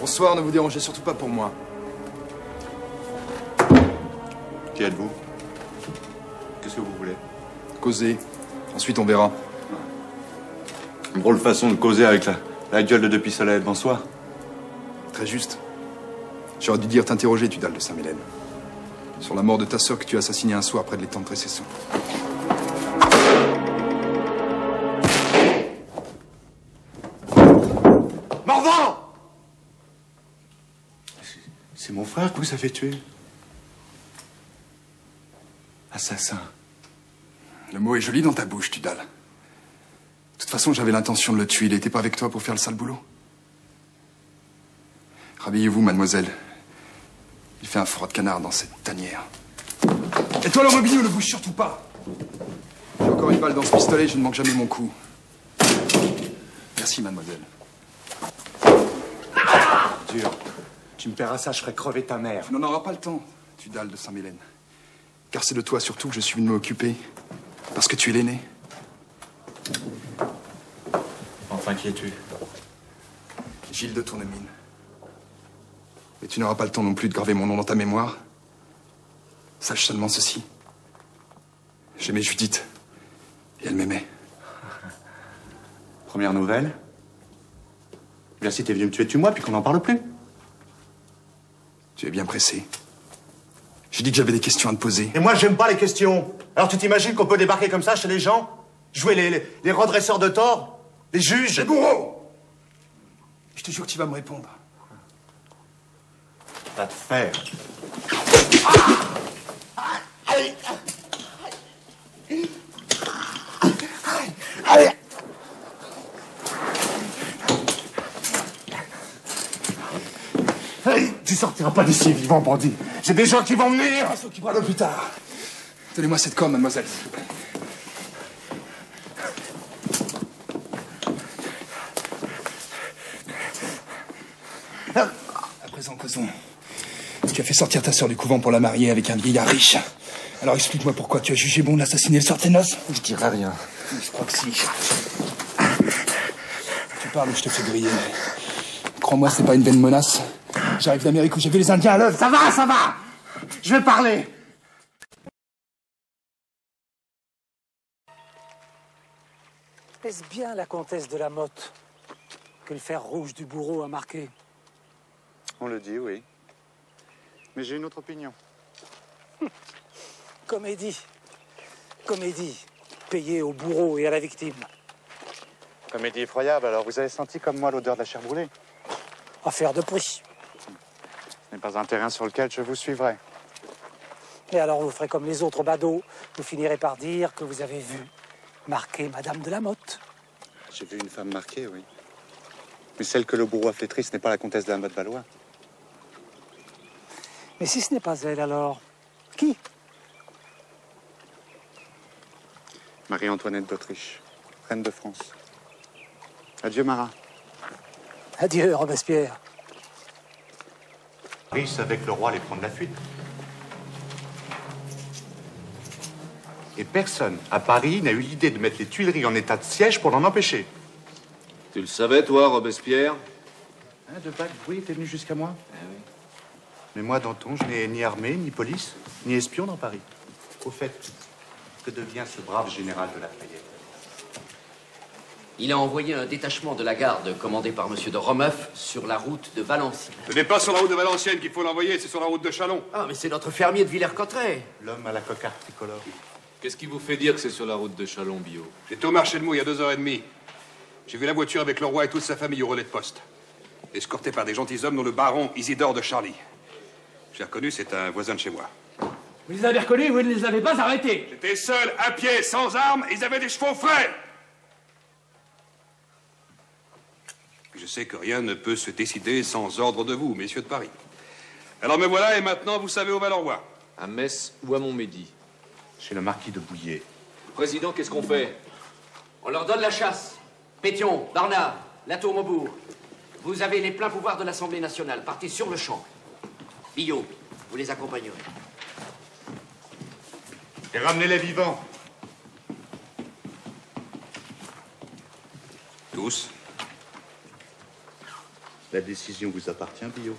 Bonsoir, ne vous dérangez surtout pas pour moi. Qui êtes-vous? Qu'est-ce que vous voulez? Causer. Ensuite, on verra. Une drôle de façon de causer avec la gueule de deux pistolets. Bonsoir. Très juste. J'aurais dû dire t'interroger, Tudal de Saint-Mélène. Sur la mort de ta sœur que tu as assassinée un soir près de l'étang de Trécesson. Morvan! C'est mon frère que vous avez tué. Assassin. Le mot est joli dans ta bouche, Tudal. De toute façon, j'avais l'intention de le tuer. Il n'était pas avec toi pour faire le sale boulot. Rhabillez-vous, mademoiselle. Il fait un froid de canard dans cette tanière. Et toi, le robinet, ne bouge surtout pas. J'ai encore une balle dans ce pistolet, je ne manque jamais mon coup. Merci, mademoiselle. Dur. Tu me paieras ça, je ferai crever ta mère. On n'en aura pas le temps, Tudal de Saint-Mélène. Car c'est de toi surtout que je suis venu m'occuper. Parce que tu es l'aîné. Enfin, qui es-tu? Gilles de Tournemine. Et tu n'auras pas le temps non plus de graver mon nom dans ta mémoire. Sache seulement ceci. J'aimais Judith. Et elle m'aimait. Première nouvelle? Bien, si t'es venu me tuer, tue-moi, puis qu'on n'en parle plus. Tu es bien pressé. J'ai dit que j'avais des questions à te poser. Et moi, j'aime pas les questions. Alors, tu t'imagines qu'on peut débarquer comme ça chez les gens? Jouer les redresseurs de tort? Les juges? Les bourreaux! Je te jure que tu vas me répondre. Va te faire. Tu sortiras pas d'ici, vivant bandit. J'ai des gens qui vont venir. On s'occupera de plus tard. Donnez-moi cette corde, mademoiselle, s'il vous plaît. À présent, causons. Tu as fait sortir ta sœur du couvent pour la marier avec un vieillard riche. Alors explique-moi pourquoi tu as jugé bon d'assassiner le soir de tes noces. Je dirai rien. Je crois que si. Tu parles ou je te fais griller. Crois-moi, c'est pas une vaine menace. J'arrive d'Amérique où j'ai vu les Indiens à l'œuvre. Ça va, ça va. Je vais parler. Est-ce bien la comtesse de la Motte que le fer rouge du bourreau a marqué? On le dit, oui. Mais j'ai une autre opinion. Comédie. Comédie. Payée au bourreau et à la victime. Comédie effroyable, alors vous avez senti comme moi l'odeur de la chair brûlée? Affaire de prix. Ce n'est pas un terrain sur lequel je vous suivrai. Et alors vous ferez comme les autres badauds. Vous finirez par dire que vous avez vu marquer Madame de la Motte. J'ai vu une femme marquée, oui. Mais celle que le bourreau a flétrie, ce n'est pas la comtesse de la Motte-Valois. Mais si ce n'est pas elle, alors qui? Marie-Antoinette d'Autriche, reine de France. Adieu, Marat. Adieu, Robespierre. Paris savait que le roi allait prendre la fuite. Et personne à Paris n'a eu l'idée de mettre les Tuileries en état de siège pour l'en empêcher. Tu le savais, toi, Robespierre? Hein, de Bac, oui, t'es venu jusqu'à moi. Eh oui. Mais moi, Danton, je n'ai ni armée, ni police, ni espion dans Paris. Au fait, que devient ce brave général de Lafayette? Il a envoyé un détachement de la garde commandé par M. de Romeuf sur la route de Valenciennes. Ce n'est pas sur la route de Valenciennes qu'il faut l'envoyer, c'est sur la route de Châlons. Ah, mais c'est notre fermier de Villers-Cotterêts. L'homme à la cocarde tricolore. Qu'est-ce qui vous fait dire que c'est sur la route de Châlons, Billot? J'étais au marché de Meaux il y a 2h30. J'ai vu la voiture avec le roi et toute sa famille au relais de poste. Escorté par des gentilshommes dont le baron Isidore de Charlie. J'ai reconnu, c'est un voisin de chez moi. Vous les avez reconnus, vous ne les avez pas arrêtés. J'étais seul, à pied, sans armes, ils avaient des chevaux frais. Je sais que rien ne peut se décider sans ordre de vous, messieurs de Paris. Alors me voilà, et maintenant vous savez où va le roi. À Metz ou à Montmédy? Chez le marquis de Bouillé. Président, qu'est-ce qu'on fait? On leur donne la chasse. Pétion, Barnard, Latour Maubourg. Vous avez les pleins pouvoirs de l'Assemblée nationale. Partez sur le champ. Billot, vous les accompagnerez. Et ramenez-les vivants. Tous. La décision vous appartient, Billot.